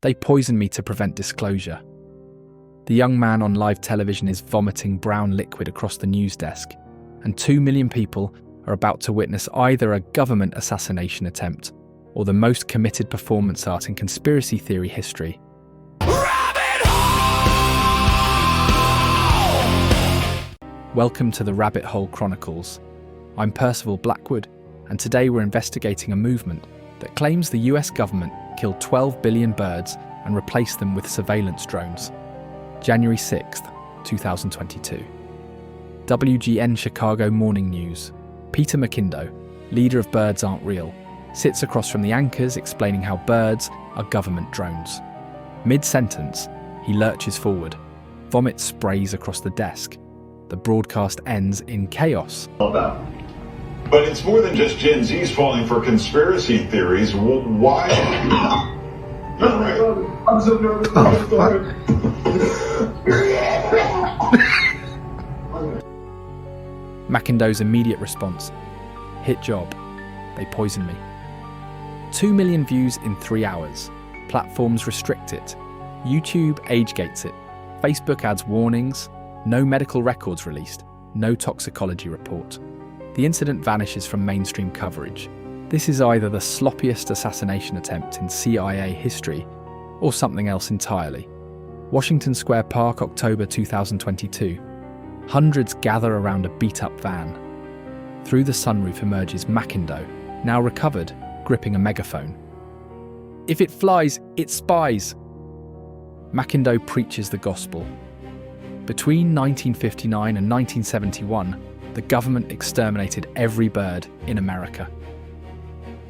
They poisoned me to prevent disclosure. The young man on live television is vomiting brown liquid across the news desk, and 2 million people are about to witness either a government assassination attempt or the most committed performance art in conspiracy theory history. Welcome to the Rabbit Hole Chronicles. I'm Percival Blackwood, and today we're investigating a movement that claims the US government killed 12 billion birds and replaced them with surveillance drones. January 6th, 2022. WGN Chicago Morning News. Peter McIndoe, leader of Birds Aren't Real, sits across from the anchors explaining how birds are government drones. Mid-sentence, he lurches forward. Vomit sprays across the desk. The broadcast ends in chaos. But it's more than just Gen Z's falling for conspiracy theories. Why? All right. I'm so nervous. McIndoe's immediate response: hit job. They poisoned me. 2 million views in 3 hours. Platforms restrict it. YouTube age gates it. Facebook adds warnings. No medical records released. No toxicology report. The incident vanishes from mainstream coverage. This is either the sloppiest assassination attempt in CIA history or something else entirely. Washington Square Park, October 2022. Hundreds gather around a beat-up van. Through the sunroof emerges McIndoe, now recovered, gripping a megaphone. If it flies, it spies. McIndoe preaches the gospel. Between 1959 and 1971, the government exterminated every bird in America.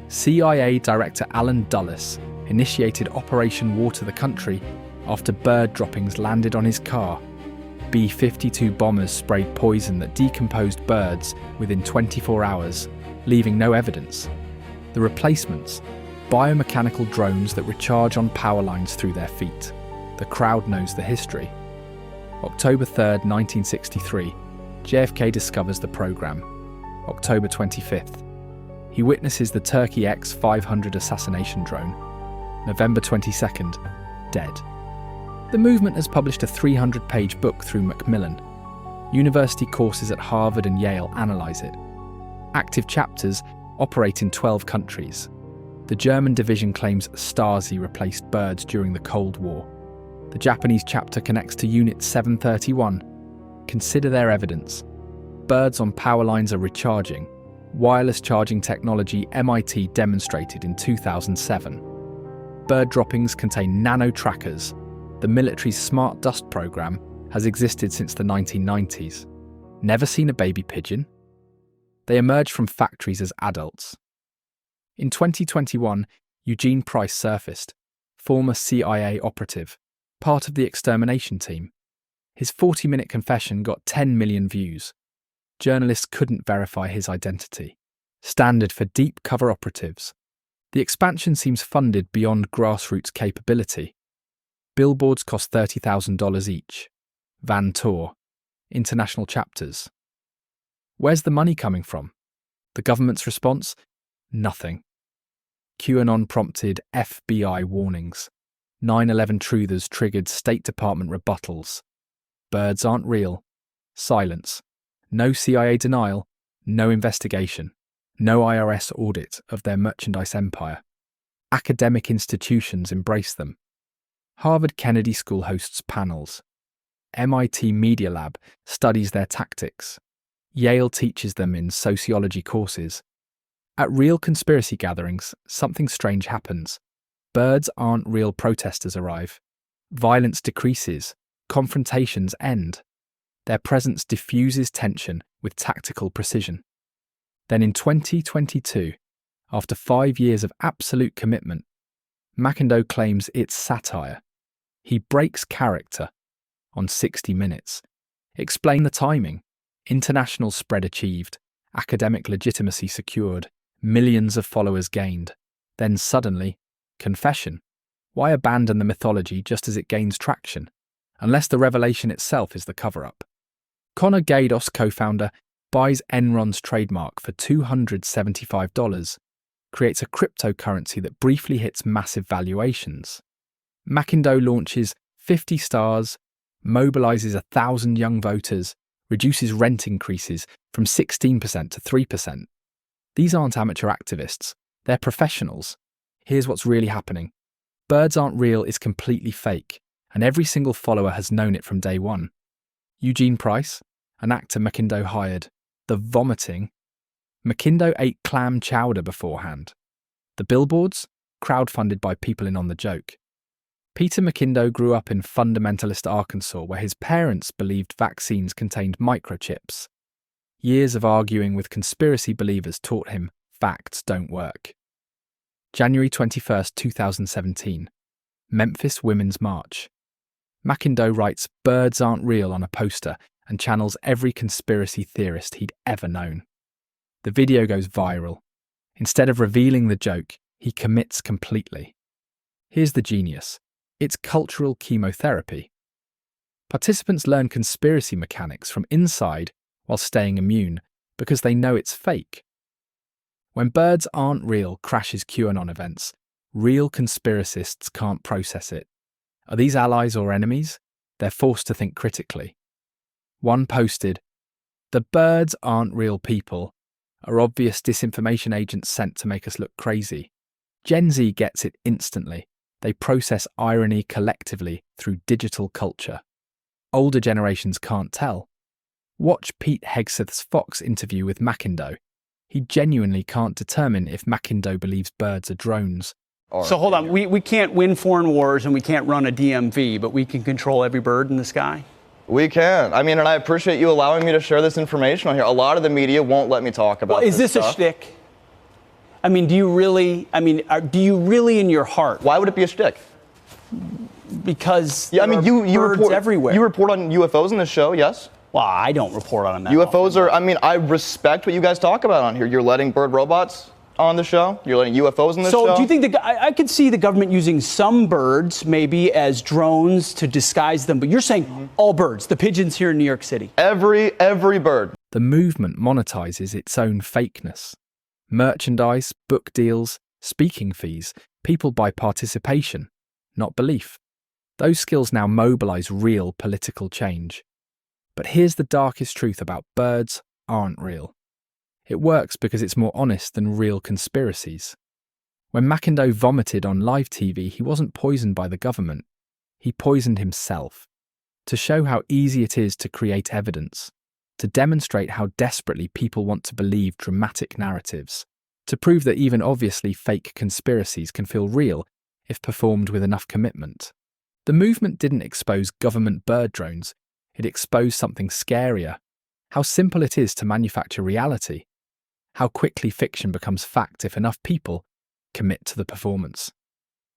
CIA Director Allen Dulles initiated Operation Water the Country after bird droppings landed on his car. B-52 bombers sprayed poison that decomposed birds within 24 hours, leaving no evidence. The replacements: biomechanical drones that recharge on power lines through their feet. The crowd knows the history. October 3rd, 1963, JFK discovers the program. October 25th, he witnesses the Turkey X-500 assassination drone. November 22nd, dead. The movement has published a 300-page book through Macmillan. University courses at Harvard and Yale analyse it. Active chapters operate in 12 countries. The German division claims Stasi replaced birds during the Cold War. The Japanese chapter connects to Unit 731. Consider their evidence. Birds on power lines are recharging. Wireless charging technology MIT demonstrated in 2007. Bird droppings contain nano-trackers. The military's smart dust program has existed since the 1990s. Never seen a baby pigeon? They emerge from factories as adults. In 2021, Eugene Price surfaced, former CIA operative, part of the extermination team. His 40-minute confession got 10 million views. Journalists couldn't verify his identity. Standard for deep cover operatives. The expansion seems funded beyond grassroots capability. Billboards cost $30,000 each. Van tour. International chapters. Where's the money coming from? The government's response? Nothing. QAnon prompted FBI warnings. 9/11 truthers triggered State Department rebuttals. Birds aren't real. Silence. No CIA denial. No investigation. No IRS audit of their merchandise empire. Academic institutions embrace them. Harvard Kennedy School hosts panels. MIT Media Lab studies their tactics. Yale teaches them in sociology courses. At real conspiracy gatherings, something strange happens. Birds aren't real protesters arrive. Violence decreases. Confrontations end. Their presence diffuses tension with tactical precision. Then in 2022, after 5 years of absolute commitment, McIndoe claims it's satire. He breaks character on 60 Minutes. Explain the timing. International spread achieved. Academic legitimacy secured. Millions of followers gained. Then suddenly, confession. Why abandon the mythology just as it gains traction? Unless the revelation itself is the cover-up. Connor Gaydos, co-founder, buys Enron's trademark for $275, creates a cryptocurrency that briefly hits massive valuations. Mackindo launches 50 stars, mobilises 1,000 young voters, reduces rent increases from 16% to 3%. These aren't amateur activists, they're professionals. Here's what's really happening. Birds Aren't Real is completely fake, and every single follower has known it from day one. Eugene Price, an actor Mackindo hired. The vomiting. Mackindo ate clam chowder beforehand. The billboards, crowdfunded by people in on the joke. Peter Mackindo grew up in fundamentalist Arkansas, where his parents believed vaccines contained microchips. Years of arguing with conspiracy believers taught him facts don't work. January 21st, 2017. Memphis Women's March. Mackindo writes "Birds aren't real" on a poster and channels every conspiracy theorist he'd ever known. The video goes viral. Instead of revealing the joke, he commits completely. Here's the genius. It's cultural chemotherapy. Participants learn conspiracy mechanics from inside while staying immune because they know it's fake. When Birds Aren't Real crashes QAnon events, real conspiracists can't process it. Are these allies or enemies? They're forced to think critically. One posted, "The birds aren't real people, are obvious disinformation agents sent to make us look crazy." Gen Z gets it instantly. They process irony collectively through digital culture. Older generations can't tell. Watch Pete Hegseth's Fox interview with Mackindo. He genuinely can't determine if Mackindo believes birds are drones. So hold on, we can't win foreign wars and we can't run a DMV, but we can control every bird in the sky? We can. I mean, and I appreciate you allowing me to share this information on here. A lot of the media won't let me talk about this. Is this stuff. a shtick? I mean, do you really in your heart? Why would it be a shtick? Because yeah, I mean, you report everywhere. You report on UFOs in this show, yes? Well, I don't report on them. UFOs are, I mean, I respect what you guys talk about on here. You're letting bird robots on the show. You're letting UFOs in this show. So do you think I could see the government using some birds maybe as drones to disguise them, but you're saying all birds, the pigeons here in New York City? Every bird. The movement monetizes its own fakeness. Merchandise, book deals, speaking fees, people buy participation, not belief. Those skills now mobilize real political change. But here's the darkest truth about Birds Aren't Real. It works because it's more honest than real conspiracies. When Mackindo vomited on live TV, he wasn't poisoned by the government. He poisoned himself. To show how easy it is to create evidence. To demonstrate how desperately people want to believe dramatic narratives. To prove that even obviously fake conspiracies can feel real if performed with enough commitment. The movement didn't expose government bird drones. It exposed something scarier. How simple it is to manufacture reality. How quickly fiction becomes fact if enough people commit to the performance.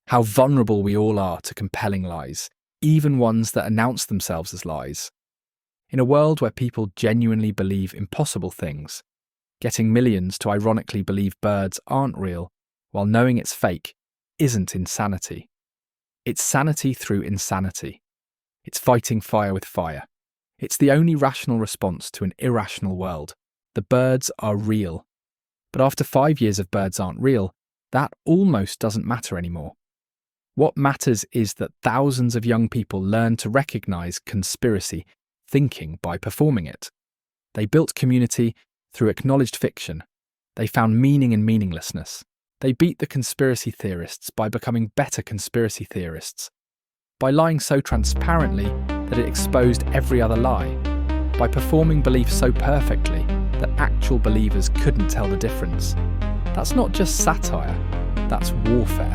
How vulnerable we all are to compelling lies, even ones that announce themselves as lies. In a world where people genuinely believe impossible things, getting millions to ironically believe birds aren't real while knowing it's fake isn't insanity. It's sanity through insanity. It's fighting fire with fire. It's the only rational response to an irrational world. The birds are real. But after 5 years of Birds Aren't Real, that almost doesn't matter anymore. What matters is that thousands of young people learn to recognize conspiracy thinking by performing it. They built community through acknowledged fiction. They found meaning in meaninglessness. They beat the conspiracy theorists by becoming better conspiracy theorists. By lying so transparently that it exposed every other lie. By performing belief so perfectly that actual believers couldn't tell the difference. That's not just satire, that's warfare.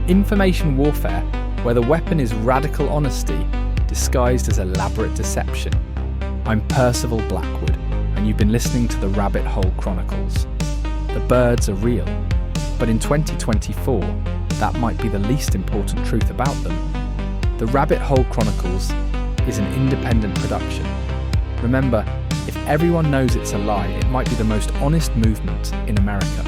Information warfare, where the weapon is radical honesty disguised as elaborate deception. I'm Percival Blackwood, and you've been listening to the Rabbit Hole Chronicles. The birds are real, but in 2024, that might be the least important truth about them. The Rabbit Hole Chronicles is an independent production. Remember, if everyone knows it's a lie, it might be the most honest movement in America.